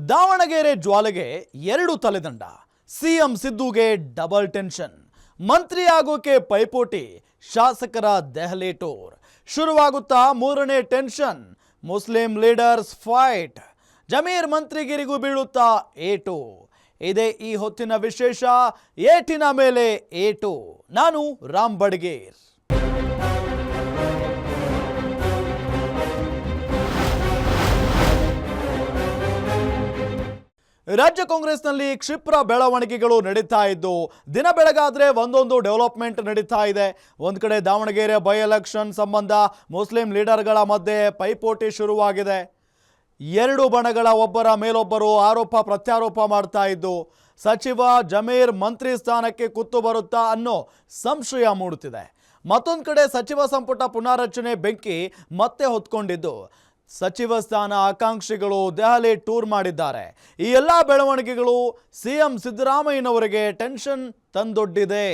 ದಾವಣಗೆರೆ ಜ್ವಾಲೆಗೆ ಎರಡು ತಲೆದಂಡ. ಸಿಎಂ ಸಿದ್ದುಗೆ ಡಬಲ್ ಟೆನ್ಷನ್. ಮಂತ್ರಿ ಆಗೋಕೆ ಪೈಪೋಟಿ, ಶಾಸಕರ ದೆಹಲಿ ಟೂರ್. ಶುರುವಾಗುತ್ತಾ ಮೂರನೇ tension. Muslim leaders fight. Zameer ಮಂತ್ರಿಗಿರಿಗೂ ಬೀಳುತ್ತಾ ಏಟು. ಇದೇ ಈ ಹೊತ್ತಿನ ವಿಶೇಷ. ಏಟಿನ ಮೇಲೆ ಏಟು. ನಾನು ರಾಮ್ ಬಡ್ಗೇರ್. ರಾಜ್ಯ ಕಾಂಗ್ರೆಸ್ನಲ್ಲಿ ಕ್ಷಿಪ್ರ ಬೆಳವಣಿಗೆಗಳು ನಡೀತಾ ಇದ್ದು, ದಿನ ಬೆಳಗಾದ್ರೆ ಒಂದೊಂದು ಡೆವಲಪ್ಮೆಂಟ್ ನಡೀತಾ ಇದೆ. ಒಂದು ಕಡೆ ದಾವಣಗೆರೆ ಬೈ ಎಲೆಕ್ಷನ್ ಸಂಬಂಧ ಮುಸ್ಲಿಂ ಲೀಡರ್ಗಳ ಮಧ್ಯೆ ಪೈಪೋಟಿ ಶುರುವಾಗಿದೆ. ಎರಡು ಬಣಗಳ ಒಬ್ಬರ ಮೇಲೊಬ್ಬರು ಆರೋಪ ಪ್ರತ್ಯಾರೋಪ ಮಾಡ್ತಾ ಇದ್ದು, ಸಚಿವ ಜಮೀರ್ ಮಂತ್ರಿ ಸ್ಥಾನಕ್ಕೆ ಕುತ್ತು ಬರುತ್ತಾ ಅನ್ನೋ ಸಂಶಯ ಮೂಡುತ್ತಿದೆ. ಮತ್ತೊಂದು ಕಡೆ ಸಚಿವ ಸಂಪುಟ ಪುನಾರಚನೆ ಬೆಂಕಿ ಮತ್ತೆ ಹೊತ್ಕೊಂಡಿದ್ದು, ಸಚಿವ ಸ್ಥಾನ ಆಕಾಂಕ್ಷಿಗಳು ದೆಹಲಿ ಟೂರ್ ಮಾಡಿದ್ದಾರೆ. ಈ ಎಲ್ಲ ಬೆಳವಣಿಗೆಗಳು ಸಿಎಂ ಸಿದ್ದರಾಮಯ್ಯನವರಿಗೆ ಟೆನ್ಷನ್ ತಂದೊಡ್ಡಿದೆ.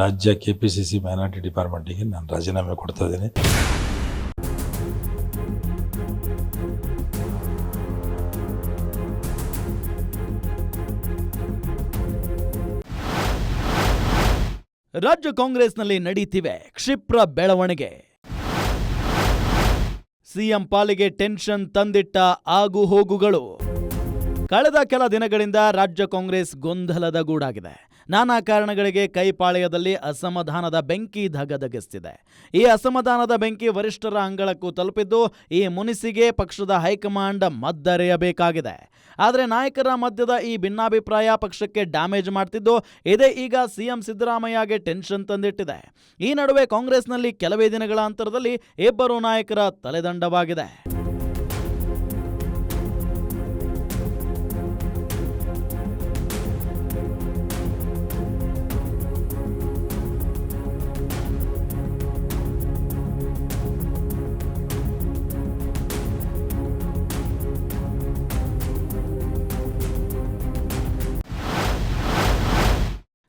ರಾಜ್ಯ ಕೆಪಿಸಿಸಿ ಮೈನಾರಿಟಿ ಡಿಪಾರ್ಟ್ಮೆಂಟಿಗೆ ನಾನು ರಾಜೀನಾಮೆ ಕೊಡ್ತಾ ಇದ್ದೀನಿ. ರಾಜ್ಯ ಕಾಂಗ್ರೆಸ್ನಲ್ಲಿ ನಡೀತಿವೆ ಕ್ಷಿಪ್ರ ಬೆಳವಣಿಗೆ. ಸಿಎಂ ಪಾಲಿಗೆ ಟೆನ್ಷನ್ ತಂದಿಟ್ಟ ಆಗು ಹೋಗುಗಳು. ಕಳೆದ ಕೆಲ ದಿನಗಳಿಂದ ರಾಜ್ಯ ಕಾಂಗ್ರೆಸ್ ಗೊಂದಲದ ಗೂಡಾಗಿದೆ. ನಾನಾ ಕಾರಣಗಳಿಗೆ ಕೈಪಾಳ್ಯದಲ್ಲಿ ಅಸಮಾಧಾನದ ಬೆಂಕಿ ಧಗಧಗಿಸ್ತಿದೆ. ಈ ಅಸಮಾಧಾನದ ಬೆಂಕಿ ವರಿಷ್ಠರ ಅಂಗಳಕ್ಕೂ ತಲುಪಿದ್ದು, ಈ ಮುನಿಸಿಗೆ ಪಕ್ಷದ ಹೈಕಮಾಂಡ್ ಮದ್ದರೆಯಬೇಕಾಗಿದೆ. ಆದರೆ ನಾಯಕರ ಮಧ್ಯದ ಈ ಭಿನ್ನಾಭಿಪ್ರಾಯ ಪಕ್ಷಕ್ಕೆ ಡ್ಯಾಮೇಜ್ ಮಾಡ್ತಿದ್ದು, ಇದೇ ಈಗ ಸಿಎಂ ಸಿದ್ದರಾಮಯ್ಯಗೆ ಟೆನ್ಷನ್ ತಂದಿಟ್ಟಿದೆ. ಈ ನಡುವೆ ಕಾಂಗ್ರೆಸ್ನಲ್ಲಿ ಕೆಲವೇ ದಿನಗಳ ಅಂತರದಲ್ಲಿ ಇಬ್ಬರು ನಾಯಕರ ತಲೆದಂಡವಾಗಿದೆ.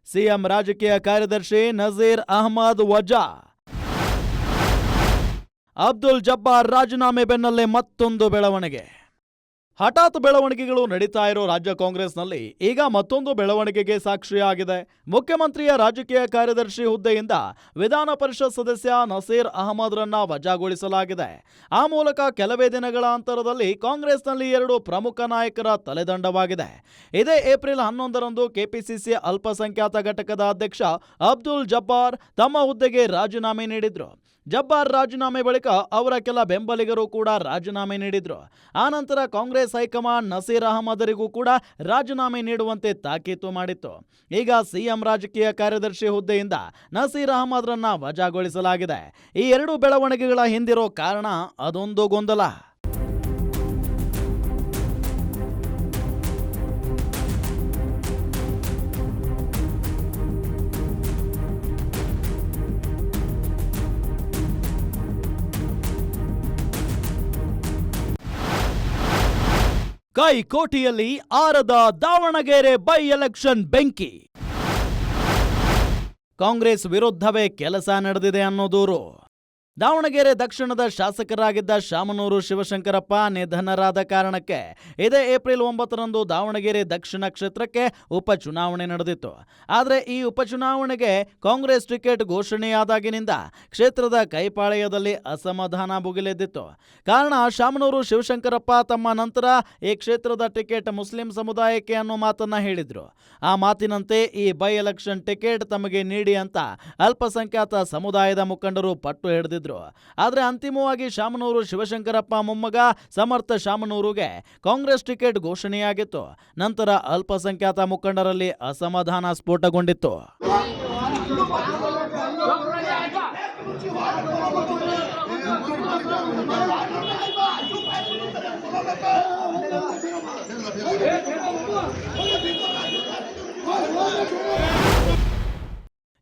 ಸಿಎಂ ರಾಜಕೀಯ ಕಾರ್ಯದರ್ಶಿ ನಜೀರ್ ಅಹಮದ್ ವಜಾ. ಅಬ್ದುಲ್ ಜಬ್ಬಾರ್ ರಾಜೀನಾಮೆ ಬೆನ್ನಲ್ಲೇ ಮತ್ತೊಂದು ಬೆಳವಣಿಗೆ. ಹಠಾತ್ ಬೆಳವಣಿಗೆಗಳು ನಡೀತಾ ಇರೋ ರಾಜ್ಯ ಕಾಂಗ್ರೆಸ್ನಲ್ಲಿ ಈಗ ಮತ್ತೊಂದು ಬೆಳವಣಿಗೆಗೆ ಸಾಕ್ಷಿಯಾಗಿದೆ. ಮುಖ್ಯಮಂತ್ರಿಯ ರಾಜಕೀಯ ಕಾರ್ಯದರ್ಶಿ ಹುದ್ದೆಯಿಂದ ವಿಧಾನ ಪರಿಷತ್ ಸದಸ್ಯ ನಸೀರ್ ಅಹಮದ್ರನ್ನ ವಜಾಗೊಳಿಸಲಾಗಿದೆ. ಆ ಮೂಲಕ ಕೆಲವೇ ದಿನಗಳ ಅಂತರದಲ್ಲಿ ಕಾಂಗ್ರೆಸ್ನಲ್ಲಿ ಎರಡು ಪ್ರಮುಖ ನಾಯಕರ ತಲೆದಂಡವಾಗಿದೆ. ಇದೇ ಏಪ್ರಿಲ್ 11ರಂದು ಕೆಪಿಸಿಸಿ ಅಲ್ಪಸಂಖ್ಯಾತ ಘಟಕದ ಅಧ್ಯಕ್ಷ ಅಬ್ದುಲ್ ಜಬ್ಬಾರ್ ತಮ್ಮ ಹುದ್ದೆಗೆ ರಾಜೀನಾಮೆ ನೀಡಿದ್ರು. ಜಬ್ಬಾರ್ ರಾಜೀನಾಮೆ ಬಳಿಕ ಅವರ ಕೆಲ ಬೆಂಬಲಿಗರು ಕೂಡ ರಾಜೀನಾಮೆ ನೀಡಿದ್ರು. ಆನಂತರ ಕಾಂಗ್ರೆಸ್ ಹೈಕಮಾಂಡ್ ನಸೀರ್ ಅಹಮದರಿಗೂ ಕೂಡ ರಾಜೀನಾಮೆ ನೀಡುವಂತೆ ತಾಕೀತು ಮಾಡಿತ್ತು. ಈಗ ಸಿಎಂ ರಾಜಕೀಯ ಕಾರ್ಯದರ್ಶಿ ಹುದ್ದೆಯಿಂದ ನಸೀರ್ ಅಹಮದ್ರನ್ನ ವಜಾಗೊಳಿಸಲಾಗಿದೆ. ಈ ಎರಡು ಬೆಳವಣಿಗೆಗಳ ಹಿಂದಿರೋ ಕಾರಣ ಅದೊಂದು ಗೊಂದಲ. ಕೈಕೋಟಿಯಲ್ಲಿ ಆರದ ದಾವಣಗೆರೆ ಬೈ ಎಲೆಕ್ಷನ್ ಬೆಂಕಿ. ಕಾಂಗ್ರೆಸ್ ವಿರುದ್ಧವೇ ಕೆಲಸ ನಡೆದಿದೆ ಅನ್ನೋ ದೂರು. ದಾವಣಗೆರೆ ದಕ್ಷಿಣದ ಶಾಸಕರಾಗಿದ್ದ ಶಾಮನೂರು ಶಿವಶಂಕರಪ್ಪ ನಿಧನರಾದ ಕಾರಣಕ್ಕೆ ಇದೇ ಏಪ್ರಿಲ್ 9ರಂದು ದಾವಣಗೆರೆ ದಕ್ಷಿಣ ಕ್ಷೇತ್ರಕ್ಕೆ ಉಪಚುನಾವಣೆ ನಡೆದಿತ್ತು. ಆದರೆ ಈ ಉಪಚುನಾವಣೆಗೆ ಕಾಂಗ್ರೆಸ್ ಟಿಕೆಟ್ ಘೋಷಣೆಯಾದಾಗಿನಿಂದ ಕ್ಷೇತ್ರದ ಕೈಪಾಳ್ಯದಲ್ಲಿ ಅಸಮಾಧಾನ ಭುಗಿಲೆದ್ದಿತ್ತು. ಕಾರಣ ಶಾಮನೂರು ಶಿವಶಂಕರಪ್ಪ ತಮ್ಮ ನಂತರ ಈ ಕ್ಷೇತ್ರದ ಟಿಕೆಟ್ ಮುಸ್ಲಿಂ ಸಮುದಾಯಕ್ಕೆ ಅನ್ನೋ ಮಾತನ್ನ ಹೇಳಿದ್ರು. ಆ ಮಾತಿನಂತೆ ಈ ಬೈ ಎಲೆಕ್ಷನ್ ಟಿಕೆಟ್ ತಮಗೆ ನೀಡಿ ಅಂತ ಅಲ್ಪಸಂಖ್ಯಾತ ಸಮುದಾಯದ ಮುಖಂಡರು ಪಟ್ಟು ಹಿಡಿದಿದ್ರು. ಆದರೆ ಅಂತಿಮವಾಗಿ ಶಾಮನೂರು ಶಿವಶಂಕರಪ್ಪ ಮೊಮ್ಮಗ ಸಮರ್ಥ ಶಾಮನೂರುಗೆ ಕಾಂಗ್ರೆಸ್ ಟಿಕೆಟ್ ಘೋಷಣೆಯಾಗಿತ್ತು. ನಂತರ ಅಲ್ಪಸಂಖ್ಯಾತ ಮುಖಂಡರಲ್ಲಿ ಅಸಮಾಧಾನ ಸ್ಫೋಟಗೊಂಡಿತ್ತು.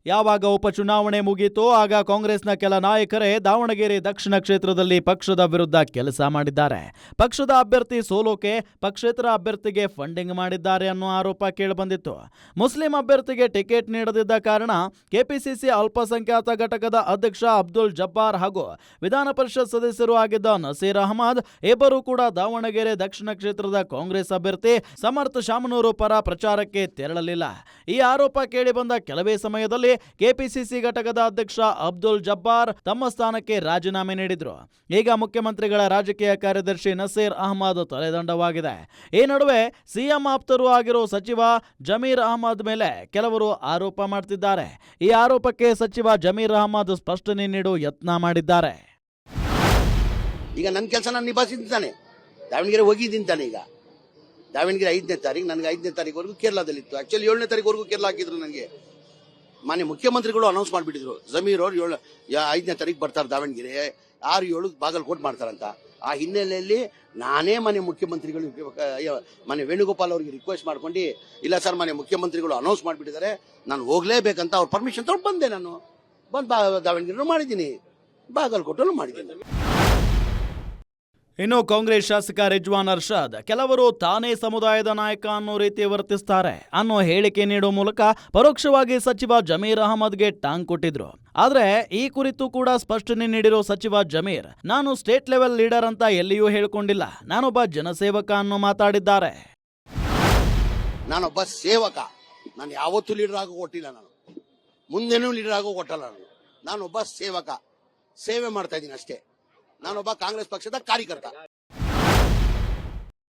ಯಾವಾಗ ಉಪಚುನಾವಣೆ ಮುಗೀತೋ ಆಗ ಕಾಂಗ್ರೆಸ್ನ ಕೆಲ ನಾಯಕರೇ ದಾವಣಗೆರೆ ದಕ್ಷಿಣ ಕ್ಷೇತ್ರದಲ್ಲಿ ಪಕ್ಷದ ವಿರುದ್ಧ ಕೆಲಸ ಮಾಡಿದ್ದಾರೆ. ಪಕ್ಷದ ಅಭ್ಯರ್ಥಿ ಸೋಲೋಕೆ ಪಕ್ಷೇತರ ಅಭ್ಯರ್ಥಿಗೆ ಫಂಡಿಂಗ್ ಮಾಡಿದ್ದಾರೆ ಅನ್ನೋ ಆರೋಪ ಕೇಳಿಬಂದಿತ್ತು. ಮುಸ್ಲಿಂ ಅಭ್ಯರ್ಥಿಗೆ ಟಿಕೆಟ್ ನೀಡದಿದ್ದ ಕಾರಣ ಕೆಪಿಸಿಸಿ ಅಲ್ಪಸಂಖ್ಯಾತ ಘಟಕದ ಅಧ್ಯಕ್ಷ ಅಬ್ದುಲ್ ಜಬ್ಬಾರ್ ಹಾಗೂ ವಿಧಾನ ಪರಿಷತ್ ಸದಸ್ಯರು ಆಗಿದ್ದ ನಸೀರ್ ಅಹಮದ್ ಇಬ್ಬರು ಕೂಡ ದಾವಣಗೆರೆ ದಕ್ಷಿಣ ಕ್ಷೇತ್ರದ ಕಾಂಗ್ರೆಸ್ ಅಭ್ಯರ್ಥಿ ಸಮರ್ಥ ಶಾಮನೂರು ಪರ ಪ್ರಚಾರಕ್ಕೆ ತೆರಳಲಿಲ್ಲ. ಈ ಆರೋಪ ಕೇಳಿಬಂದ ಕೆಲವೇ ಸಮಯದಲ್ಲಿ ಕೆಪಿಸಿಸಿ ಘಟಕದ ಅಧ್ಯಕ್ಷ ಅಬ್ದುಲ್ ಜಬ್ಬಾರ್ ತಮ್ಮ ಸ್ಥಾನಕ್ಕೆ ರಾಜೀನಾಮೆ ನೀಡಿದ್ರು. ಈಗ ಮುಖ್ಯಮಂತ್ರಿಗಳ ರಾಜಕೀಯ ಕಾರ್ಯದರ್ಶಿ ನಸೀರ್ ಅಹಮದ್ ತಲೆದಂಡವಾಗಿದೆ. ಈ ನಡುವೆ ಸಿಎಂ ಆಪ್ತರು ಆಗಿರೋ ಸಚಿವ ಜಮೀರ್ ಅಹಮದ್ ಮೇಲೆ ಕೆಲವರು ಆರೋಪ ಮಾಡ್ತಿದ್ದಾರೆ. ಈ ಆರೋಪಕ್ಕೆ ಸಚಿವ ಜಮೀರ್ ಅಹಮದ್ ಸ್ಪಷ್ಟನೆ ನೀಡುವ ಯತ್ನ ಮಾಡಿದ್ದಾರೆ. ಈಗ ನನ್ನ ಕೆಲಸ ನಾನು ನಿಭಾಯಿಸಿದ್ದಾನೆ. ದಾವಣಗೆರೆ ಹೋಗಿದ್ದೀನಿ. ಈಗ ದಾವಣಗೆರೆ 5ನೇ ತಾರೀಕು, ನನಗೆ 5ನೇ ತಾರೀಕುವರೆಗೂ ಕೇರಳದಲ್ಲಿತ್ತು. ಆಕ್ಚುಲಿ 7ನೇ ತಾರೀಕುವರೆಗೂ ಕೇರಳ ಹಾಕಿದ್ರು. ನನಗೆ ಮಾನ್ಯ ಮುಖ್ಯಮಂತ್ರಿಗಳು ಅನೌನ್ಸ್ ಮಾಡಿಬಿಟ್ಟಿದ್ರು, ಜಮೀರ್ ಅವ್ರು 5ನೇ ತಾರೀಕು ಬರ್ತಾರೆ ದಾವಣಗೆರೆ, 6-7 ಬಾಗಲಕೋಟೆ ಮಾಡ್ತಾರಂತ. ಆ ಹಿನ್ನೆಲೆಯಲ್ಲಿ ನಾನೇ ಮಾನ್ಯ ಮುಖ್ಯಮಂತ್ರಿಗಳು ಮಾನ್ಯ ವೇಣುಗೋಪಾಲ್ ಅವರಿಗೆ ರಿಕ್ವೆಸ್ಟ್ ಮಾಡ್ಕೊಂಡು, ಇಲ್ಲ ಸರ್ ಮಾನ್ಯ ಮುಖ್ಯಮಂತ್ರಿಗಳು ಅನೌನ್ಸ್ ಮಾಡಿಬಿಟ್ಟಿದ್ದಾರೆ, ನಾನು ಹೋಗ್ಲೇಬೇಕಂತ ಅವ್ರ ಪರ್ಮಿಷನ್ ತಗೊಂಡು ಬಂದೆ. ನಾನು ದಾವಣಗೆರೆ ಮಾಡಿದ್ದೀನಿ, ಬಾಗಲಕೋಟೆಲ್ಲೂ ಮಾಡಿದ್ದೀನಿ. ಇನ್ನು ಕಾಂಗ್ರೆಸ್ ಶಾಸಕ ರಿಜ್ವಾನ್ ಅರ್ಷದ್ ಕೆಲವರು ತಾನೇ ಸಮುದಾಯದ ನಾಯಕ ಅನ್ನೋ ರೀತಿ ವರ್ತಿಸ್ತಾರೆ ಅನ್ನೋ ಹೇಳಿಕೆ ನೀಡುವ ಮೂಲಕ ಪರೋಕ್ಷವಾಗಿ ಸಚಿವ ಜಮೀರ್ ಅಹಮದ್ಗೆ ಟಾಂಗ್ ಕೊಟ್ಟಿದ್ರು. ಆದ್ರೆ ಈ ಕುರಿತು ಕೂಡ ಸ್ಪಷ್ಟನೆ ನೀಡಿರೋ ಸಚಿವ ಜಮೀರ್, ನಾನು ಸ್ಟೇಟ್ ಲೆವೆಲ್ ಲೀಡರ್ ಅಂತ ಎಲ್ಲಿಯೂ ಹೇಳ್ಕೊಂಡಿಲ್ಲ, ನಾನೊಬ್ಬ ಜನಸೇವಕ ಅನ್ನೋ ಮಾತಾಡಿದ್ದಾರೆ. ನಾನೊಬ್ಬ ಸೇವಕ, ನಾನು ಯಾವತ್ತೂ ಲೀಡರ್ ಆಗೋ ಕೊಟ್ಟಿಲ್ಲ, ನಾನು ಮುಂದೇನೂ ಲೀಡರ್ ಆಗೋ ಕೊಟ್ಟಲ್ಲ. ನಾನೊಬ್ಬ ಸೇವಕ, ಸೇವೆ ಮಾಡ್ತಾ ಇದ್ದೀನಿ ಅಷ್ಟೇ. ನಾನೊಬ್ಬ ಕಾಂಗ್ರೆಸ್ ಪಕ್ಷದ ಕಾರ್ಯಕರ್ತ.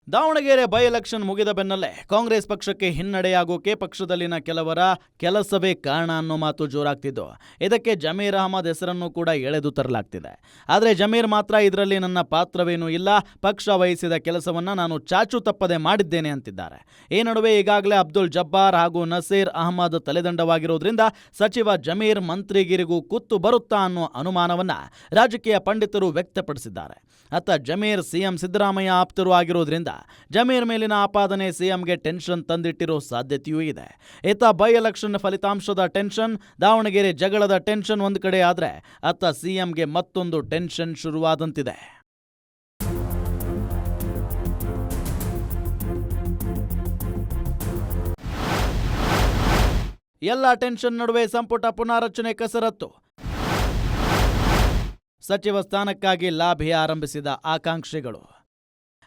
ದಾವಣಗೆರೆ ಬೈ ಎಲೆಕ್ಷನ್ ಮುಗಿದ ಬೆನ್ನಲ್ಲೇ ಕಾಂಗ್ರೆಸ್ ಪಕ್ಷಕ್ಕೆ ಹಿನ್ನಡೆಯಾಗೋಕೆ ಪಕ್ಷದಲ್ಲಿನ ಕೆಲವರ ಕೆಲಸವೇ ಕಾರಣ ಅನ್ನೋ ಮಾತು ಜೋರಾಗ್ತಿದ್ದು, ಇದಕ್ಕೆ ಜಮೀರ್ ಅಹಮದ್ ಹೆಸರನ್ನು ಕೂಡ ಎಳೆದು ತರಲಾಗ್ತಿದೆ. ಆದರೆ ಜಮೀರ್ ಮಾತ್ರ ಇದರಲ್ಲಿ ನನ್ನ ಪಾತ್ರವೇನೂ ಇಲ್ಲ, ಪಕ್ಷ ವಹಿಸಿದ ಕೆಲಸವನ್ನ ನಾನು ಚಾಚು ತಪ್ಪದೆ ಮಾಡಿದ್ದೇನೆ ಅಂತಿದ್ದಾರೆ. ಈ ನಡುವೆ ಈಗಾಗಲೇ ಅಬ್ದುಲ್ ಜಬ್ಬಾರ್ ಹಾಗೂ ನಸೀರ್ ಅಹಮದ್ ತಲೆದಂಡವಾಗಿರೋದ್ರಿಂದ ಸಚಿವ ಜಮೀರ್ ಮಂತ್ರಿಗಿರಿಗೂ ಕುತ್ತು ಬರುತ್ತಾ ಅನ್ನೋ ಅನುಮಾನವನ್ನ ರಾಜಕೀಯ ಪಂಡಿತರು ವ್ಯಕ್ತಪಡಿಸಿದ್ದಾರೆ. ಅತ್ತ ಜಮೀರ್ ಸಿಎಂ ಸಿದ್ದರಾಮಯ್ಯ ಆಪ್ತರು ಆಗಿರೋದ್ರಿಂದ ಜಮೀರ್ ಮೇಲಿನ ಆಪಾದನೆ ಸಿಎಂಗೆ ಟೆನ್ಷನ್ ತಂದಿಟ್ಟಿರೋ ಸಾಧ್ಯತೆಯೂ ಇದೆ. ಇತ್ತ ಬೈ ಎಲೆಕ್ಷನ್ ಫಲಿತಾಂಶದ ಟೆನ್ಷನ್, ದಾವಣಗೆರೆ ಜಗಳದ ಟೆನ್ಷನ್ ಒಂದು ಕಡೆ ಆದ್ರೆ ಅತ್ತ ಸಿಎಂಗೆ ಮತ್ತೊಂದು ಟೆನ್ಷನ್ ಶುರುವಾದಂತಿದೆ. ಎಲ್ಲ ಟೆನ್ಷನ್ ನಡುವೆ ಸಂಪುಟ ಪುನಾರಚನೆ ಕಸರತ್ತು. ಸಚಿವ ಸ್ಥಾನಕ್ಕಾಗಿ ಲಾಭಿ ಆರಂಭಿಸಿದ ಆಕಾಂಕ್ಷಿಗಳು.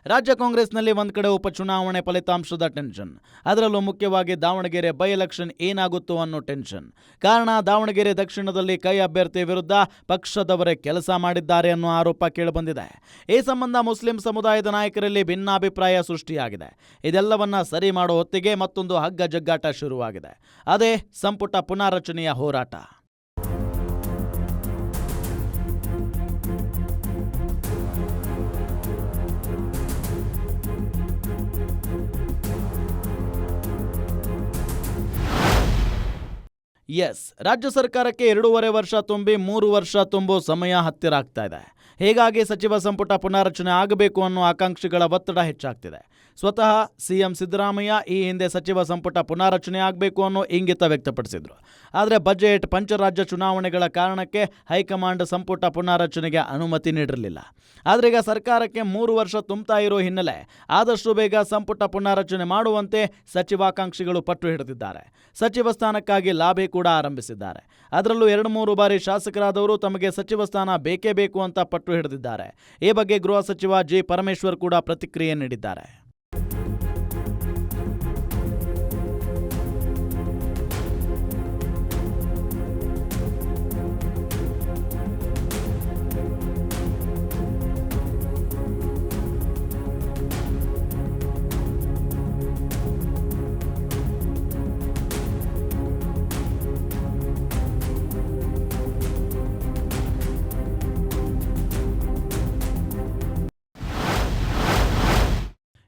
ರಾಜ್ಯ ಕಾಂಗ್ರೆಸ್ನಲ್ಲಿ ಒಂದ್ ಕಡೆ ಉಪಚುನಾವಣೆ ಫಲಿತಾಂಶದ ಟೆನ್ಷನ್, ಅದರಲ್ಲೂ ಮುಖ್ಯವಾಗಿ ದಾವಣಗೆರೆ ಬೈ ಎಲೆಕ್ಷನ್ ಏನಾಗುತ್ತೋ ಅನ್ನೋ ಟೆನ್ಷನ್. ಕಾರಣ ದಾವಣಗೆರೆ ದಕ್ಷಿಣದಲ್ಲಿ ಕೈ ಅಭ್ಯರ್ಥಿ ವಿರುದ್ಧ ಪಕ್ಷದವರೇ ಕೆಲಸ ಮಾಡಿದ್ದಾರೆ ಅನ್ನೋ ಆರೋಪ ಕೇಳಿಬಂದಿದೆ. ಈ ಸಂಬಂಧ ಮುಸ್ಲಿಂ ಸಮುದಾಯದ ನಾಯಕರಲ್ಲಿ ಭಿನ್ನಾಭಿಪ್ರಾಯ ಸೃಷ್ಟಿಯಾಗಿದೆ. ಇದೆಲ್ಲವನ್ನ ಸರಿ ಮಾಡೋ ಹೊತ್ತಿಗೆ ಮತ್ತೊಂದು ಹಗ್ಗ ಜಗ್ಗಾಟ ಶುರುವಾಗಿದೆ. ಅದೇ ಸಂಪುಟ ಪುನಾರಚನೆಯ ಹೋರಾಟ. ಎಸ್, ರಾಜ್ಯ ಸರ್ಕಾರಕ್ಕೆ 2.5 ವರ್ಷ ತುಂಬಿ 3 ವರ್ಷ ತುಂಬೋ ಸಮಯ ಹತ್ತಿರ ಆಗ್ತಾ ಇದೆ. ಹೀಗಾಗಿ ಸಚಿವ ಸಂಪುಟ ಪುನಾರಚನೆ ಆಗಬೇಕು ಅನ್ನೋ ಆಕಾಂಕ್ಷಿಗಳ ಒತ್ತಡ ಹೆಚ್ಚಾಗ್ತಿದೆ. ಸ್ವತಃ ಸಿಎಂ ಸಿದ್ದರಾಮಯ್ಯ ಈ ಹಿಂದೆ ಸಚಿವ ಸಂಪುಟ ಪುನಾರಚನೆ ಆಗಬೇಕು ಅನ್ನೋ ಇಂಗಿತ ವ್ಯಕ್ತಪಡಿಸಿದ್ರು. ಆದರೆ ಬಜೆಟ್, ಪಂಚರಾಜ್ಯ ಚುನಾವಣೆಗಳ ಕಾರಣಕ್ಕೆ ಹೈಕಮಾಂಡ್ ಸಂಪುಟ ಪುನಾರಚನೆಗೆ ಅನುಮತಿ ನೀಡಿರಲಿಲ್ಲ. ಆದರೆ ಈಗ ಸರ್ಕಾರಕ್ಕೆ 3 ವರ್ಷ ತುಂಬ್ತಾ ಇರೋ ಹಿನ್ನೆಲೆ ಆದಷ್ಟು ಬೇಗ ಸಂಪುಟ ಪುನಾರಚನೆ ಮಾಡುವಂತೆ ಸಚಿವಾಕಾಂಕ್ಷಿಗಳು ಪಟ್ಟು ಹಿಡಿದಿದ್ದಾರೆ. ಸಚಿವ ಸ್ಥಾನಕ್ಕಾಗಿ ಲಾಬಿ ಕೂಡ ಆರಂಭಿಸಿದ್ದಾರೆ. ಅದರಲ್ಲೂ 2-3 ಬಾರಿ ಶಾಸಕರಾದವರು ತಮಗೆ ಸಚಿವ ಸ್ಥಾನ ಬೇಕೇ ಬೇಕು ಅಂತ ಪಟ್ಟು ಹಿಡಿದಿದ್ದಾರೆ. ಈ ಬಗ್ಗೆ ಗೃಹ ಸಚಿವ ಜಿ ಪರಮೇಶ್ವರ್ ಕೂಡ ಪ್ರತಿಕ್ರಿಯೆ ನೀಡಿದ್ದಾರೆ.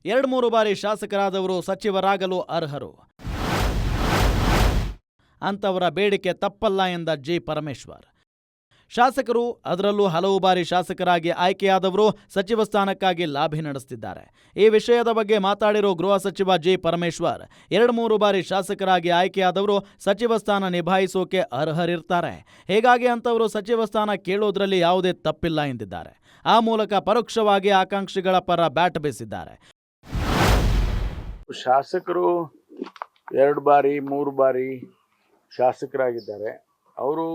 ಎರಡು 3 ಬಾರಿ ಶಾಸಕರಾದವರು ಸಚಿವರಾಗಲು ಅರ್ಹರು. ಅಂತವರ ಬೇಡಿಕೆ ತಪ್ಪಲ್ಲ ಎಂದ ಜಿ ಪರಮೇಶ್ವರ್. ಶಾಸಕರು, ಅದರಲ್ಲೂ ಹಲವು ಬಾರಿ ಶಾಸಕರಾಗಿ ಆಯ್ಕೆಯಾದವರು ಸಚಿವ ಸ್ಥಾನಕ್ಕಾಗಿ ಲಾಬಿ ನಡೆಸುತ್ತಿದ್ದಾರೆ. ಈ ವಿಷಯದ ಬಗ್ಗೆ ಮಾತಾಡಿರೋ ಗೃಹ ಸಚಿವ ಜಿ ಪರಮೇಶ್ವರ್, 2-3 ಬಾರಿ ಶಾಸಕರಾಗಿ ಆಯ್ಕೆಯಾದವರು ಸಚಿವ ಸ್ಥಾನ ನಿಭಾಯಿಸೋಕೆ ಅರ್ಹರಿರ್ತಾರೆ. ಹೀಗಾಗಿ ಅಂತವರು ಸಚಿವ ಸ್ಥಾನ ಕೇಳೋದ್ರಲ್ಲಿ ಯಾವುದೇ ತಪ್ಪಿಲ್ಲ ಎಂದಿದ್ದಾರೆ. ಆ ಮೂಲಕ ಪರೋಕ್ಷವಾಗಿ ಆಕಾಂಕ್ಷಿಗಳ ಪರ ಬ್ಯಾಟ್ ಬೀಸಿದ್ದಾರೆ. ಶಾಸಕರು 2 ಬಾರಿ 3 ಬಾರಿ ಶಾಸಕರಾಗಿದ್ದಾರೆ. ಅವರು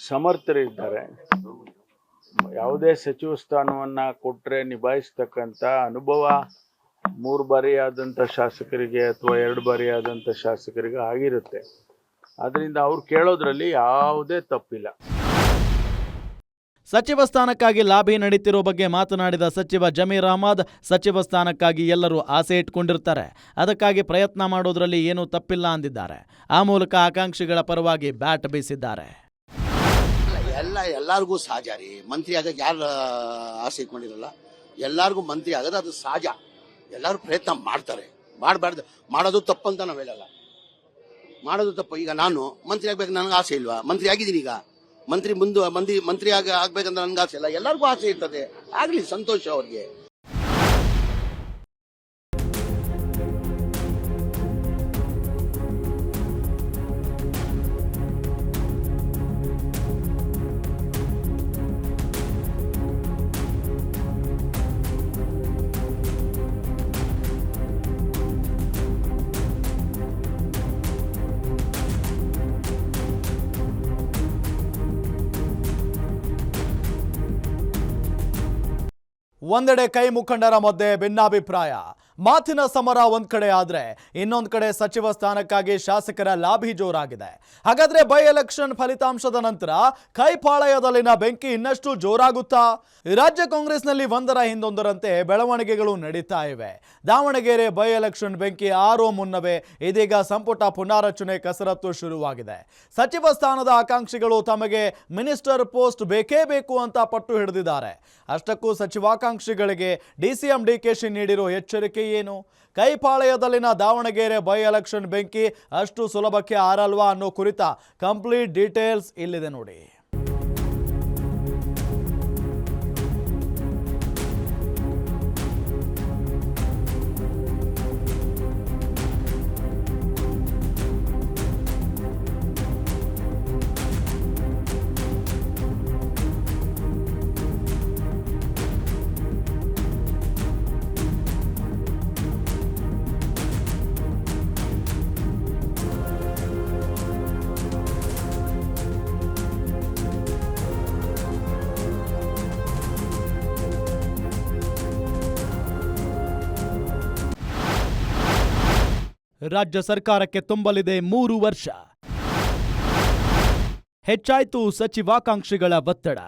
ಸಮರ್ಥರಿದ್ದಾರೆ. ಯಾವುದೇ ಸಚಿವ ಸ್ಥಾನವನ್ನು ಕೊಟ್ಟರೆ ನಿಭಾಯಿಸ್ತಕ್ಕಂಥ ಅನುಭವ 3 ಬಾರಿ ಆದಂಥ ಶಾಸಕರಿಗೆ ಅಥವಾ 2 ಬಾರಿ ಆದಂಥ ಶಾಸಕರಿಗೆ ಆಗಿರುತ್ತೆ. ಅದರಿಂದ ಅವ್ರು ಕೇಳೋದ್ರಲ್ಲಿ ಯಾವುದೇ ತಪ್ಪಿಲ್ಲ. ಸಚಿವ ಸ್ಥಾನಕ್ಕಾಗಿ ಲಾಬಿ ನಡೀತಿರೋ ಬಗ್ಗೆ ಮಾತನಾಡಿದ ಸಚಿವ ಜಮೀರ್ ಅಹಮದ್, ಸಚಿವ ಸ್ಥಾನಕ್ಕಾಗಿ ಎಲ್ಲರೂ ಆಸೆ ಇಟ್ಕೊಂಡಿರ್ತಾರೆ, ಅದಕ್ಕಾಗಿ ಪ್ರಯತ್ನ ಮಾಡೋದ್ರಲ್ಲಿ ಏನೂ ತಪ್ಪಿಲ್ಲ ಅಂದಿದ್ದಾರೆ. ಆ ಮೂಲಕ ಆಕಾಂಕ್ಷಿಗಳ ಪರವಾಗಿ ಬ್ಯಾಟ್ ಬೀಸಿದ್ದಾರೆ. ಎಲ್ಲರಿಗೂ ಸಹಜ ರೀ, ಮಂತ್ರಿ ಆಗಕ್ಕೆ ಯಾರು ಆಸೆ ಇಟ್ಕೊಂಡಿರಲ್ಲ. ಎಲ್ಲರಿಗೂ ಮಂತ್ರಿ ಆಗೋದು ಅದು ಸಹಜ. ಎಲ್ಲರೂ ಪ್ರಯತ್ನ ಮಾಡ್ತಾರೆ, ಮಾಡಬಾರ್ದು, ಮಾಡೋದು ತಪ್ಪು ಅಂತ ನಾವು ಹೇಳಲ್ಲ. ಮಾಡೋದು ತಪ್ಪು. ಈಗ ನಾನು ಮಂತ್ರಿ ಆಗ್ಬೇಕು, ನನಗೆ ಆಸೆ ಇಲ್ವಾ? ಮಂತ್ರಿ ಆಗಿದ್ದೀನಿ. ಈಗ ಮಂತ್ರಿ ಆಗ್ಬೇಕಂತ ನನ್ಗೆ ಆಸೆ ಇಲ್ಲ. ಎಲ್ಲರಿಗೂ ಆಸೆ ಇರ್ತದೆ, ಆಗ್ಲಿ, ಸಂತೋಷ ಅವ್ರಿಗೆ. ಒಂದೆಡೆ ಕೈ ಮುಖಂಡರ ಮಧ್ಯೆ ಭಿನ್ನಾಭಿಪ್ರಾಯ, ಮಾತಿನ ಸಮರ ಒಂದ್ ಕಡೆ ಆದ್ರೆ ಇನ್ನೊಂದ್ ಕಡೆ ಸಚಿವ ಸ್ಥಾನಕ್ಕಾಗಿ ಶಾಸಕರ ಲಾಬಿ ಜೋರಾಗಿದೆ. ಹಾಗಾದ್ರೆ ಬೈ ಎಲೆಕ್ಷನ್ ಫಲಿತಾಂಶದ ನಂತರ ಕೈಪಾಳಯದಲ್ಲಿನ ಬೆಂಕಿ ಇನ್ನಷ್ಟು ಜೋರಾಗುತ್ತಾ? ರಾಜ್ಯ ಕಾಂಗ್ರೆಸ್ನಲ್ಲಿ ಒಂದರ ಹಿಂದೊಂದರಂತೆ ಬೆಳವಣಿಗೆಗಳು ನಡೀತಾ ಇವೆ. ದಾವಣಗೆರೆ ಬೈ ಎಲೆಕ್ಷನ್ ಬೆಂಕಿ ಆರೋ ಮುನ್ನವೇ ಇದೀಗ ಸಂಪುಟ ಪುನಾರಚನೆ ಕಸರತ್ತು ಶುರುವಾಗಿದೆ. ಸಚಿವ ಸ್ಥಾನದ ಆಕಾಂಕ್ಷಿಗಳು ತಮಗೆ ಮಿನಿಸ್ಟರ್ ಪೋಸ್ಟ್ ಬೇಕೇ ಬೇಕು ಅಂತ ಪಟ್ಟು ಹಿಡಿದಿದ್ದಾರೆ. ಅಷ್ಟಕ್ಕೂ ಸಚಿವಾಕಾಂಕ್ಷಿಗಳಿಗೆ ಡಿಸಿಎಂ ಡಿಕೆಶಿ ನೀಡಿರೋ ಎಚ್ಚರಿಕೆ ಏನು? ಕೈಪಾಳಯದಲ್ಲಿನ ದಾವಣಗೆರೆ ಬೈ ಎಲೆಕ್ಷನ್ ಬೆಂಕಿ ಅಷ್ಟು ಸುಲಭಕ್ಕೆ ಆರಲ್ವಾ ಅನ್ನೋ ಕುರಿತ ಕಂಪ್ಲೀಟ್ ಡೀಟೇಲ್ಸ್ ಇಲ್ಲಿದೆ ನೋಡಿ. ರಾಜ್ಯ ಸರ್ಕಾರಕ್ಕೆ ತುಂಬಲಿದೆ 3 ವರ್ಷ. ಹೆಚ್ಚಾಯ್ತು ಸಚಿವಾಕಾಂಕ್ಷಿಗಳ ಒತ್ತಡ.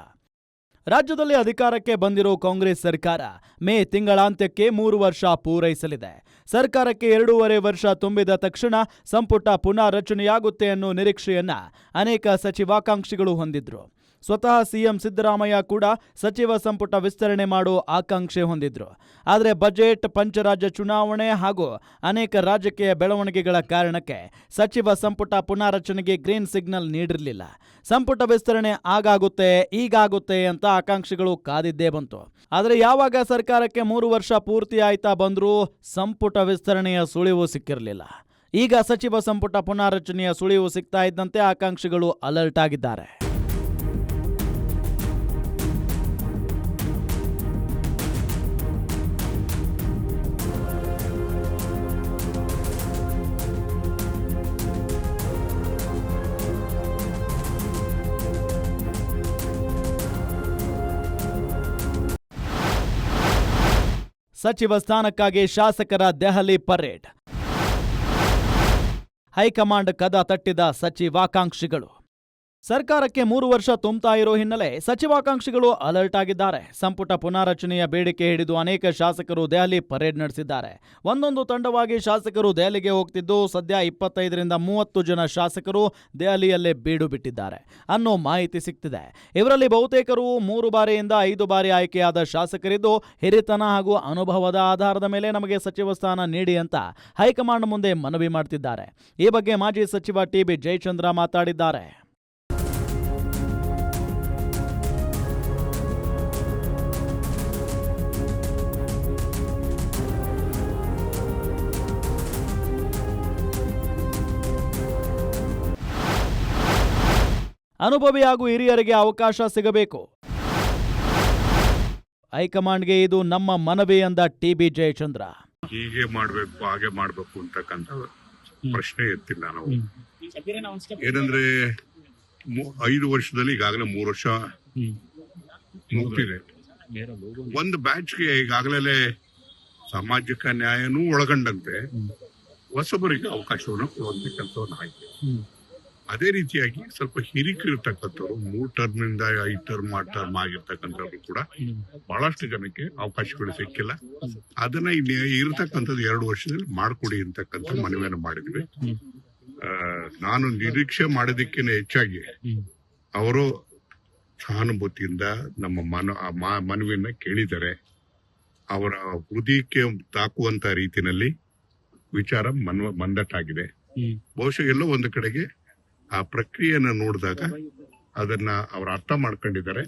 ರಾಜ್ಯದಲ್ಲಿ ಅಧಿಕಾರಕ್ಕೆ ಬಂದಿರೋ ಕಾಂಗ್ರೆಸ್ ಸರ್ಕಾರ ಮೇ ತಿಂಗಳಾಂತ್ಯಕ್ಕೆ 3 ವರ್ಷ ಪೂರೈಸಲಿದೆ. ಸರ್ಕಾರಕ್ಕೆ 2.5 ವರ್ಷ ತುಂಬಿದ ತಕ್ಷಣ ಸಂಪುಟ ಪುನಾರಚನೆಯಾಗುತ್ತೆ ಅನ್ನೋ ನಿರೀಕ್ಷೆಯನ್ನ ಅನೇಕ ಸಚಿವಾಕಾಂಕ್ಷಿಗಳು ಹೊಂದಿದ್ರು. ಸ್ವತಃ ಸಿಎಂ ಸಿದ್ದರಾಮಯ್ಯ ಕೂಡ ಸಚಿವ ಸಂಪುಟ ವಿಸ್ತರಣೆ ಮಾಡೋ ಆಕಾಂಕ್ಷೆ ಹೊಂದಿದ್ರು. ಆದರೆ ಬಜೆಟ್, ಪಂಚರಾಜ್ಯ ಚುನಾವಣೆ ಹಾಗೂ ಅನೇಕ ರಾಜಕೀಯ ಬೆಳವಣಿಗೆಗಳ ಕಾರಣಕ್ಕೆ ಸಚಿವ ಸಂಪುಟ ಪುನಾರಚನೆಗೆ ಗ್ರೀನ್ ಸಿಗ್ನಲ್ ನೀಡಿರಲಿಲ್ಲ. ಸಂಪುಟ ವಿಸ್ತರಣೆ ಆಗಾಗುತ್ತೆ, ಈಗಾಗುತ್ತೆ ಅಂತ ಆಕಾಂಕ್ಷಿಗಳು ಕಾದಿದ್ದೇ ಬಂತು. ಆದರೆ ಯಾವಾಗ ಸರ್ಕಾರಕ್ಕೆ 3 ವರ್ಷ ಪೂರ್ತಿ ಆಯ್ತಾ ಬಂದರೂ ಸಂಪುಟ ವಿಸ್ತರಣೆಯ ಸುಳಿವು ಸಿಕ್ಕಿರಲಿಲ್ಲ. ಈಗ ಸಚಿವ ಸಂಪುಟ ಪುನಾರಚನೆಯ ಸುಳಿವು ಸಿಗ್ತಾ ಇದ್ದಂತೆ ಆಕಾಂಕ್ಷಿಗಳು ಅಲರ್ಟ್ ಆಗಿದ್ದಾರೆ. ಸಚಿವ ಸ್ಥಾನಕ್ಕಾಗಿ ಶಾಸಕರ ದೆಹಲಿ ಪರೇಡ್. ಹೈಕಮಾಂಡ್ ಕದ ತಟ್ಟಿದ ಸಚಿವಾಕಾಂಕ್ಷಿಗಳು. ಸರ್ಕಾರಕ್ಕೆ 3 ವರ್ಷ ತುಂಬ್ತಾ ಇರೋ ಹಿನ್ನೆಲೆ ಸಚಿವಾಕಾಂಕ್ಷಿಗಳು ಅಲರ್ಟ್ ಆಗಿದ್ದಾರೆ. ಸಂಪುಟ ಪುನಾರಚನೆಯ ಬೇಡಿಕೆ ಹಿಡಿದು ಅನೇಕ ಶಾಸಕರು ದೆಹಲಿ ಪರೇಡ್ ನಡೆಸಿದ್ದಾರೆ. ಒಂದೊಂದು ತಂಡವಾಗಿ ಶಾಸಕರು ದೆಹಲಿಗೆ ಹೋಗ್ತಿದ್ದು ಸದ್ಯ 25ರಿಂದ 30 ಜನ ಶಾಸಕರು ದೆಹಲಿಯಲ್ಲೇ ಬೀಡು ಬಿಟ್ಟಿದ್ದಾರೆ ಅನ್ನೋ ಮಾಹಿತಿ ಸಿಗ್ತಿದೆ. ಇವರಲ್ಲಿ ಬಹುತೇಕರು 3 ಬಾರಿಯಿಂದ 5 ಬಾರಿ ಆಯ್ಕೆಯಾದ ಶಾಸಕರಿದ್ದು ಹಿರಿತನ ಹಾಗೂ ಅನುಭವದ ಆಧಾರದ ಮೇಲೆ ನಮಗೆ ಸಚಿವ ಸ್ಥಾನ ನೀಡಿ ಅಂತ ಹೈಕಮಾಂಡ್ ಮುಂದೆ ಮನವಿ ಮಾಡ್ತಿದ್ದಾರೆ. ಈ ಬಗ್ಗೆ ಮಾಜಿ ಸಚಿವ ಟಿ.ಬಿ. ಜಯಚಂದ್ರ ಮಾತಾಡಿದ್ದಾರೆ. ಅನುಭವಿ ಹಾಗೂ ಹಿರಿಯರಿಗೆ ಅವಕಾಶ ಸಿಗಬೇಕು. ಹೈಕಮಾಂಡ್ಗೆ ಇದು ನಮ್ಮ ಮನವಿ ಎಂದ ಟಿ.ಬಿ. ಜಯಚಂದ್ರ. ಹೀಗೆ ಮಾಡಬೇಕು ಹಾಗೆ ಮಾಡಬೇಕು ಅಂತಕ್ಕಂಥ ಪ್ರಶ್ನೆ ಎತ್ತಿಲ್ಲ ನಾವು. ಏನಂದ್ರೆ 5 ವರ್ಷದಲ್ಲಿ ಈಗಾಗಲೇ 3 ವರ್ಷ ಮುಗ್ದಿದೆ. ಒಂದು ಬ್ಯಾಚ್ಗೆ ಈಗಾಗಲೇ ಸಾಮಾಜಿಕ ನ್ಯಾಯನೂ ಒಳಗೊಂಡಂತೆ ಹೊಸಬರಿಗೆ ಅವಕಾಶವನ್ನು ಕೊಡುವಂತ ಕೆಲಸವನ್ನು ಆಯ್ತು. ಅದೇ ರೀತಿಯಾಗಿ ಸ್ವಲ್ಪ ಹಿರಿಕಿರ್ತಕ್ಕಂಥವ್ರು 3 ಟರ್ಮ್ನಿಂದ 5 ಟರ್ಮ್ ಆಗಿರ್ತಕ್ಕಂಥವ್ರು ಕೂಡ ಬಹಳಷ್ಟು ಜನಕ್ಕೆ ಅವಕಾಶಗಳು ಸಿಕ್ಕಿಲ್ಲ. ಅದನ್ನ ಇರತಕ್ಕಂಥದ್ದು 2 ವರ್ಷದಲ್ಲಿ ಮಾಡ್ಕೊಡಿ ಅಂತಕ್ಕಂಥ ಮನವಿಯನ್ನು ಮಾಡಿದ್ವಿ. ನಾನು ನಿರೀಕ್ಷೆ ಮಾಡೋದಕ್ಕಿಂತ ಹೆಚ್ಚಾಗಿ ಅವರು ಸಹಾನುಭೂತಿಯಿಂದ ನಮ್ಮ ಮನವಿಯನ್ನ ಕೇಳಿದ್ದಾರೆ. ಅವರ ಹೃದಯಕ್ಕೆ ತಾಕುವಂತ ರೀತಿಯಲ್ಲಿ ವಿಚಾರ ಮಂದಟ್ಟಾಗಿದೆ. ಬಹುಶಃ ಎಲ್ಲೋ ಒಂದು ಕಡೆಗೆ ಆ ಪ್ರಕ್ರಿಯೆಯನ್ನು ನೋಡಿದಾಗ ಅದನ್ನ ಅವರು ಅರ್ಥ ಮಾಡ್ಕೊಂಡಿದ್ದಾರೆ.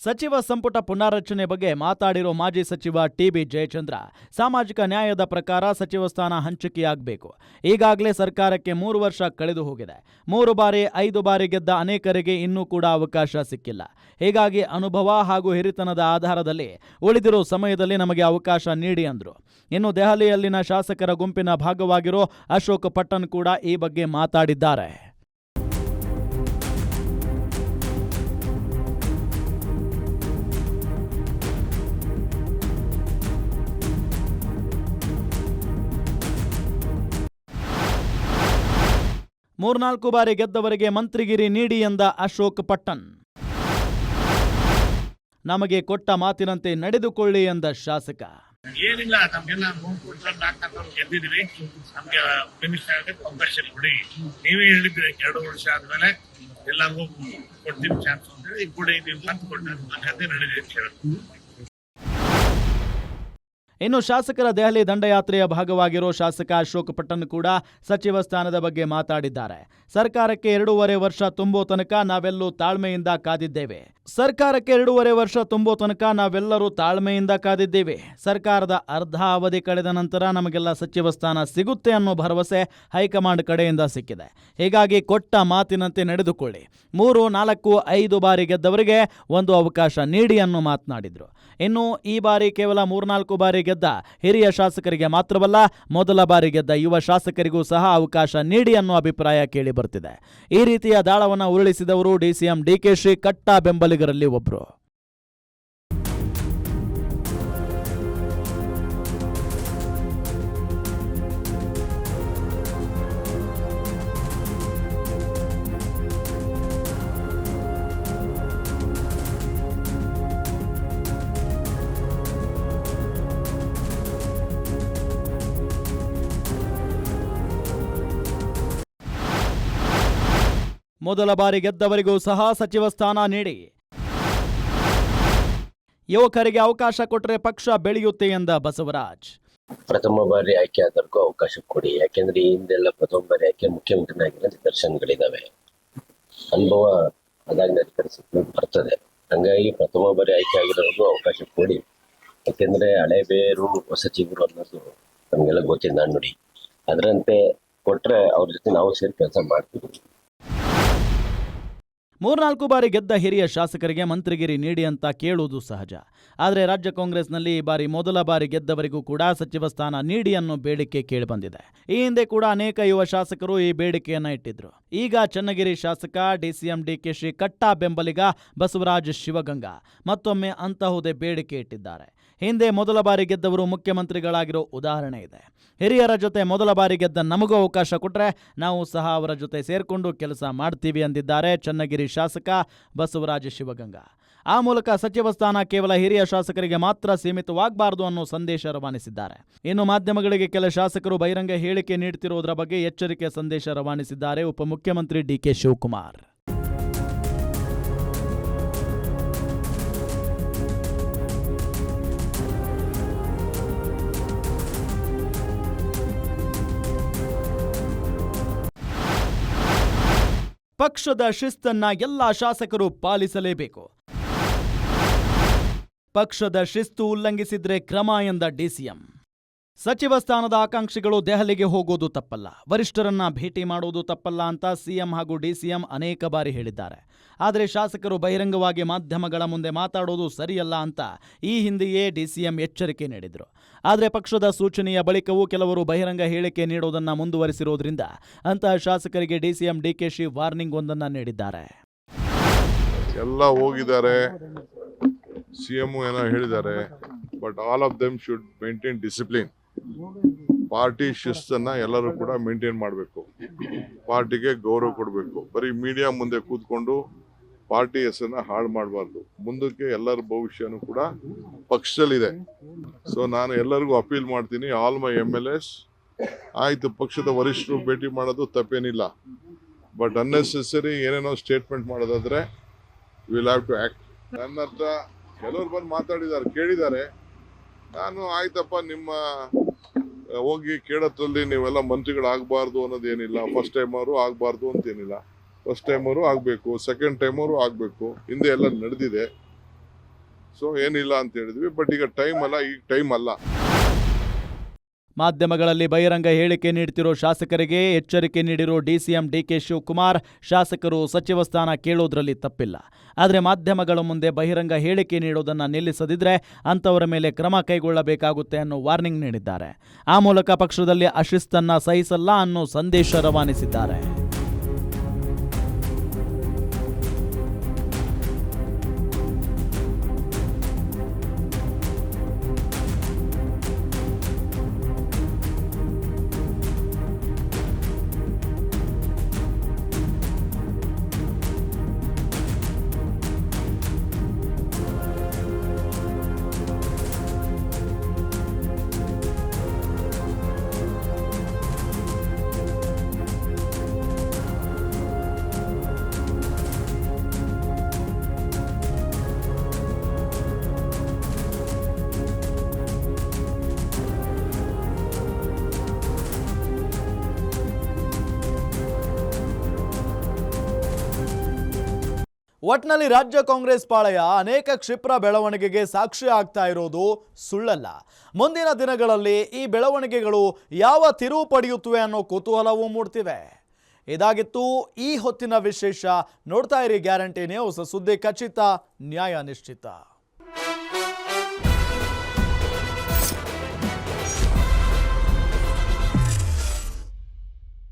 ಸಚಿವ ಸಂಪುಟ ಪುನಾರಚನೆ ಬಗ್ಗೆ ಮಾತಾಡಿರೋ ಮಾಜಿ ಸಚಿವ ಟಿ.ಬಿ. ಜಯಚಂದ್ರ, ಸಾಮಾಜಿಕ ನ್ಯಾಯದ ಪ್ರಕಾರ ಸಚಿವ ಸ್ಥಾನ ಹಂಚಿಕೆಯಾಗಬೇಕು. ಈಗಾಗಲೇ ಸರ್ಕಾರಕ್ಕೆ 3 ವರ್ಷ ಕಳೆದು ಹೋಗಿದೆ. 3 ಬಾರಿ 5 ಬಾರಿ ಗೆದ್ದ ಅನೇಕರಿಗೆ ಇನ್ನೂ ಕೂಡ ಅವಕಾಶ ಸಿಕ್ಕಿಲ್ಲ. ಹೀಗಾಗಿ ಅನುಭವ ಹಾಗೂ ಹಿರಿತನದ ಆಧಾರದಲ್ಲಿ ಉಳಿದಿರೋ ಸಮಯದಲ್ಲಿ ನಮಗೆ ಅವಕಾಶ ನೀಡಿ ಅಂದ್ರು. ಇನ್ನು ದೆಹಲಿಯಲ್ಲಿನ ಶಾಸಕರ ಗುಂಪಿನ ಭಾಗವಾಗಿರೋ ಅಶೋಕ್ ಪಟ್ಟಣ್ ಕೂಡ ಈ ಬಗ್ಗೆ ಮಾತಾಡಿದ್ದಾರೆ. ಮೂರ್ನಾಲ್ಕು ಬಾರಿ ಗೆದ್ದವರಿಗೆ ಮಂತ್ರಿಗಿರಿ ನೀಡಿ ಎಂದ ಅಶೋಕ್ ಪಟ್ಟಣ್. ನಮಗೆ ಕೊಟ್ಟ ಮಾತಿನಂತೆ ನಡೆದುಕೊಳ್ಳಿ ಎಂದ ಶಾಸಕ. ಏನಿಲ್ಲ, ನಮ್ಗೆಲ್ಲ 3 ಗೆದ್ದಿದ್ವಿ, ನಮ್ಗೆ ಮಿನಿಸ್ಟರ್ ಆಗಕ್ಕೆ ಅವಕಾಶ ಕೊಡಿ. ನೀವೇ ಹೇಳಿದ್ರಿ 2 ವರ್ಷ ಆದ್ಮೇಲೆ ಎಲ್ಲರಿಗೂ ಕೊಡ್ತೀವಿ ಚಾನ್ಸ್ ಅಂತ ಹೇಳಿ ಕೊಡಿ, ನೀವು ಮಾತು ಕೊಟ್ಟರೆ ಕತೆ ನಡೆದಿದೆ. ಇನ್ನು ಶಾಸಕರ ದೆಹಲಿ ದಂಡಯಾತ್ರೆಯ ಭಾಗವಾಗಿರೋ ಶಾಸಕ ಅಶೋಕ್ ಪಟ್ಟಣ್ ಕೂಡ ಸಚಿವ ಸ್ಥಾನದ ಬಗ್ಗೆ ಮಾತಾಡಿದ್ದಾರೆ. ಸರ್ಕಾರಕ್ಕೆ 2.5 ವರ್ಷ ತುಂಬೋ ತನಕ ನಾವೆಲ್ಲರೂ ತಾಳ್ಮೆಯಿಂದ ಕಾದಿದ್ದೇವೆ. ಸರ್ಕಾರದ ಅರ್ಧ ಅವಧಿ ಕಳೆದ ನಂತರ ನಮಗೆಲ್ಲ ಸಚಿವ ಸ್ಥಾನ ಸಿಗುತ್ತೆ ಅನ್ನೋ ಭರವಸೆ ಹೈಕಮಾಂಡ್ ಕಡೆಯಿಂದ ಸಿಕ್ಕಿದೆ. ಹೀಗಾಗಿ ಕೊಟ್ಟ ಮಾತಿನಂತೆ ನಡೆದುಕೊಳ್ಳಿ. 3, 4, 5 ಬಾರಿ ಗೆದ್ದವರಿಗೆ ಒಂದು ಅವಕಾಶ ನೀಡಿ ಅನ್ನೋ ಮಾತನಾಡಿದ್ರು. ಇನ್ನು ಈ ಬಾರಿ ಕೇವಲ 3-4 ಬಾರಿ ಗೆದ್ದ ಹಿರಿಯ ಶಾಸಕರಿಗೆ ಮಾತ್ರವಲ್ಲ, ಮೊದಲ ಬಾರಿ ಗೆದ್ದ ಯುವ ಶಾಸಕರಿಗೂ ಸಹ ಅವಕಾಶ ನೀಡಿ ಅನ್ನೋ ಅಭಿಪ್ರಾಯ ಕೇಳಿ ಬರ್ತಿದೆ. ಈ ರೀತಿಯ ದಾಳವನ್ನು ಉರುಳಿಸಿದವರು ಡಿಸಿಎಂ ಡಿಕೆಶಿ ಕಟ್ಟಾ ಬೆಂಬಲಿಗರಲ್ಲಿ ಒಬ್ರು. ಮೊದಲ ಬಾರಿ ಗೆದ್ದವರಿಗೂ ಸಹ ಸಚಿವ ಸ್ಥಾನ ನೀಡಿ, ಯುವಕರಿಗೆ ಅವಕಾಶ ಕೊಟ್ಟರೆ ಪಕ್ಷ ಬೆಳೆಯುತ್ತೆ ಎಂದ ಬಸವರಾಜ್. ಪ್ರಥಮ ಬಾರಿ ಆಯ್ಕೆ ಆದವ್ರಿಗೂ ಅವಕಾಶ ಕೊಡಿ. ಯಾಕೆಂದ್ರೆ ಈ ಹಿಂದೆಲ್ಲ ಪ್ರಥಮ ಬಾರಿ ಆಯ್ಕೆ ಮುಖ್ಯಮಂತ್ರಿನಾಗಿರೋ ನಿದರ್ಶನಗಳಿದಾವೆ. ಅನುಭವ ಅದಾಗಿ ಅಧಿಕಾರಿಸಿಕೊಂಡು ಬರ್ತದೆ. ಹಂಗಾಗಿ ಪ್ರಥಮ ಬಾರಿ ಆಯ್ಕೆ ಆಗಿರೋರ್ಗೂ ಅವಕಾಶ ಕೊಡಿ. ಯಾಕೆಂದ್ರೆ ಹಳೆ ಬೇರು ಹೊಸ ಚಿಗುರು ಅನ್ನೋದು ನಮ್ಗೆಲ್ಲ ಗೊತ್ತಿಲ್ಲ ನುಡಿ. ಅದರಂತೆ ಕೊಟ್ರೆ ಅವ್ರ ಜೊತೆ ನಾವು ಸೇರಿ ಕೆಲಸ ಮಾಡ್ತೀವಿ. 3-4 ಬಾರಿ ಗೆದ್ದ ಹಿರಿಯ ಶಾಸಕರಿಗೆ ಮಂತ್ರಿಗಿರಿ ನೀಡಿ ಅಂತ ಕೇಳುವುದು ಸಹಜ. ಆದರೆ ರಾಜ್ಯ ಕಾಂಗ್ರೆಸ್ನಲ್ಲಿ ಈ ಬಾರಿ ಮೊದಲ ಬಾರಿ ಗೆದ್ದವರಿಗೂ ಕೂಡ ಸಚಿವ ಸ್ಥಾನ ನೀಡಿ ಅನ್ನೋ ಬೇಡಿಕೆ ಕೇಳಿಬಂದಿದೆ. ಈ ಹಿಂದೆ ಕೂಡ ಅನೇಕ ಯುವ ಶಾಸಕರು ಈ ಬೇಡಿಕೆಯನ್ನ ಇಟ್ಟಿದ್ರು. ಈಗ ಚನ್ನಗಿರಿ ಶಾಸಕ ಡಿಸಿಎಂ ಡಿಕೆಶಿ ಕಟ್ಟಾ ಬೆಂಬಲಿಗ ಬಸವರಾಜ್ ಶಿವಗಂಗಾ ಮತ್ತೊಮ್ಮೆ ಅಂತಹುದೇ ಬೇಡಿಕೆ ಇಟ್ಟಿದ್ದಾರೆ. ಹಿಂದೆ ಮೊದಲ ಬಾರಿ ಗೆದ್ದವರು ಮುಖ್ಯಮಂತ್ರಿಗಳಾಗಿರೋ ಉದಾಹರಣೆ ಇದೆ. ಹಿರಿಯರ ಜೊತೆ ಮೊದಲ ಬಾರಿ ಗೆದ್ದ ನಮಗೂ ಅವಕಾಶ ಕೊಟ್ಟರೆ ನಾವು ಸಹ ಅವರ ಜೊತೆ ಸೇರ್ಕೊಂಡು ಕೆಲಸ ಮಾಡ್ತೀವಿ ಎಂದಿದ್ದಾರೆ ಚನ್ನಗಿರಿ ಶಾಸಕ ಬಸವರಾಜ ಶಿವಗಂಗಾ. ಆ ಮೂಲಕ ಸಚಿವ ಸ್ಥಾನ ಕೇವಲ ಹಿರಿಯ ಶಾಸಕರಿಗೆ ಮಾತ್ರ ಸೀಮಿತವಾಗಬಾರದು ಅನ್ನೋ ಸಂದೇಶ ರವಾನಿಸಿದ್ದಾರೆ. ಇನ್ನು ಮಾಧ್ಯಮಗಳಿಗೆ ಕೆಲ ಶಾಸಕರು ಬಹಿರಂಗ ಹೇಳಿಕೆ ನೀಡುತ್ತಿರುವುದರ ಬಗ್ಗೆ ಎಚ್ಚರಿಕೆ ಸಂದೇಶ ರವಾನಿಸಿದ್ದಾರೆ ಉಪಮುಖ್ಯಮಂತ್ರಿ ಡಿಕೆ ಶಿವಕುಮಾರ್. ಪಕ್ಷದ ಶಿಸ್ತನ್ನ ಎಲ್ಲ ಶಾಸಕರು ಪಾಲಿಸಲೇಬೇಕು. ಪಕ್ಷದ ಶಿಸ್ತು ಉಲ್ಲಂಘಿಸಿದ್ರೆ ಕ್ರಮ ಎಂದ ಡಿಸಿಎಂ. ಸಚಿವ ಸ್ಥಾನದ ಆಕಾಂಕ್ಷಿಗಳು ದೆಹಲಿಗೆ ಹೋಗೋದು ತಪ್ಪಲ್ಲ, ವರಿಷ್ಠರನ್ನ ಭೇಟಿ ಮಾಡೋದು ತಪ್ಪಲ್ಲ ಅಂತ ಸಿಎಂ ಹಾಗೂ ಡಿಸಿಎಂ ಅನೇಕ ಬಾರಿ ಹೇಳಿದ್ದಾರೆ. ಆದರೆ ಶಾಸಕರು ಬಹಿರಂಗವಾಗಿ ಮಾಧ್ಯಮಗಳ ಮುಂದೆ ಮಾತಾಡೋದು ಸರಿಯಲ್ಲ ಅಂತ ಈ ಹಿಂದೆಯೇ ಡಿಸಿಎಂ ಎಚ್ಚರಿಕೆ ನೀಡಿದ್ರು. ಆದರೆ ಪಕ್ಷದ ಸೂಚನೆಯ ಬಳಿಕವೂ ಕೆಲವರು ಬಹಿರಂಗ ಹೇಳಿಕೆ ನೀಡೋದನ್ನ ಮುಂದುವರಿಸಿರೋದ್ರಿಂದ ಅಂತಹ ಶಾಸಕರಿಗೆ ಡಿಸಿಎಂ ಡಿಕೆಶಿ ವಾರ್ನಿಂಗ್ ಒಂದನ್ನ ನೀಡಿದ್ದಾರೆ. ಎಲ್ಲ ಹೋಗಿದ್ದಾರೆ, ಸಿಎಂ ಏನೋ ಹೇಳಿದ್ದಾರೆ, but all of them should maintain discipline. Party ಶಿಸ್ತನ್ನ ಎಲ್ಲರೂ ಕೂಡ ಮೇಂಟೈನ್ ಮಾಡಬೇಕು, ಪಾರ್ಟಿಗೆ ಗೌರವ ಕೊಡಬೇಕು. ಬರೀ ಮೀಡಿಯಾ ಮುಂದೆ ಕೂತ್ಕೊಂಡು ಪಾರ್ಟಿ ಹೆಸರನ್ನ ಹಾಳು ಮಾಡಬಾರ್ದು. ಮುಂದಕ್ಕೆ ಎಲ್ಲರ ಭವಿಷ್ಯನೂ ಕೂಡ ಪಕ್ಷದಲ್ಲಿದೆ. ಸೊ ನಾನು ಎಲ್ಲರಿಗೂ ಅಪೀಲ್ ಮಾಡ್ತೀನಿ, ಆಲ್ ಮೈ MLAs, ಆಯ್ತು ಪಕ್ಷದ ವರಿಷ್ಠರು ಭೇಟಿ ಮಾಡೋದು ತಪ್ಪೇನಿಲ್ಲ, ಬಟ್ ಅನ್ನೆಸೆಸರಿ ಏನೇನೋ ಸ್ಟೇಟ್ಮೆಂಟ್ ಮಾಡೋದಾದ್ರೆ ವಿಲ್ ಹ್ಯಾವ್ ಟು ಆಕ್ಟ್. ನನ್ನ ಹತ್ರ ಕೆಲವರು ಬಂದು ಮಾತಾಡಿದ್ದಾರೆ, ಕೇಳಿದ್ದಾರೆ. ನಾನು ಆಯ್ತಪ್ಪ, ನಿಮ್ಮ ಹೋಗಿ ಕೇಳೋದ್ರಲ್ಲಿ ನೀವೆಲ್ಲ ಮಂತ್ರಿಗಳಾಗಬಾರ್ದು ಅನ್ನೋದೇನಿಲ್ಲ. ಫಸ್ಟ್ ಟೈಮ್ ಅವರು ಆಗಬಾರ್ದು ಅಂತೇನಿಲ್ಲ, ಫಸ್ಟ್ ಟೈಮ್ ಅವರು ಆಗಬೇಕು, ಸೆಕೆಂಡ್ ಟೈಮ್ ಅವರು ಆಗಬೇಕು. ಹಿಂದೆ ಎಲ್ಲ ನಡೆದಿದೆ, ಸೊ ಏನಿಲ್ಲ ಅಂತ ಹೇಳಿದ್ವಿ. ಬಟ್ ಈಗ ಟೈಮ್ ಅಲ್ಲ, ಈಗ ಟೈಮ್ ಅಲ್ಲ. ಮಾಧ್ಯಮಗಳಲ್ಲಿ ಬಹಿರಂಗ ಹೇಳಿಕೆ ನೀಡ್ತಿರೋ ಶಾಸಕರಿಗೆ ಎಚ್ಚರಿಕೆ ನೀಡಿರೋ ಡಿಸಿಎಂ ಡಿಕೆ ಶಿವಕುಮಾರ್, ಶಾಸಕರು ಸಚಿವ ಸ್ಥಾನ ಕೇಳೋದ್ರಲ್ಲಿ ತಪ್ಪಿಲ್ಲ, ಆದರೆ ಮಾಧ್ಯಮಗಳ ಮುಂದೆ ಬಹಿರಂಗ ಹೇಳಿಕೆ ನೀಡೋದನ್ನು ನಿಲ್ಲಿಸದಿದ್ರೆ ಅಂಥವರ ಮೇಲೆ ಕ್ರಮ ಕೈಗೊಳ್ಳಬೇಕಾಗುತ್ತೆ ಅನ್ನೋ ವಾರ್ನಿಂಗ್ ನೀಡಿದ್ದಾರೆ. ಆ ಮೂಲಕ ಪಕ್ಷದಲ್ಲಿ ಅಶಿಸ್ತನ್ನ ಸಹಿಸಲ್ಲ ಅನ್ನೋ ಸಂದೇಶ ರವಾನಿಸಿದ್ದಾರೆ. ಒಟ್ನಲ್ಲಿ ರಾಜ್ಯ ಕಾಂಗ್ರೆಸ್ ಪಾಳೆಯ ಅನೇಕ ಕ್ಷಿಪ್ರ ಬೆಳವಣಿಗೆಗೆ ಸಾಕ್ಷಿ ಆಗ್ತಾ ಇರೋದು ಸುಳ್ಳಲ್ಲ. ಮುಂದಿನ ದಿನಗಳಲ್ಲಿ ಈ ಬೆಳವಣಿಗೆಗಳು ಯಾವ ತಿರುವು ಪಡೆಯುತ್ತವೆ ಅನ್ನೋ ಕುತೂಹಲವೂ ಮೂಡ್ತಿವೆ. ಇದಾಗಿತ್ತು ಈ ಹೊತ್ತಿನ ವಿಶೇಷ. ನೋಡ್ತಾ ಇರಿ ಗ್ಯಾರಂಟಿ ನ್ಯೂಸ್, ಸುದ್ದಿ ಖಚಿತ, ನ್ಯಾಯ ನಿಶ್ಚಿತ.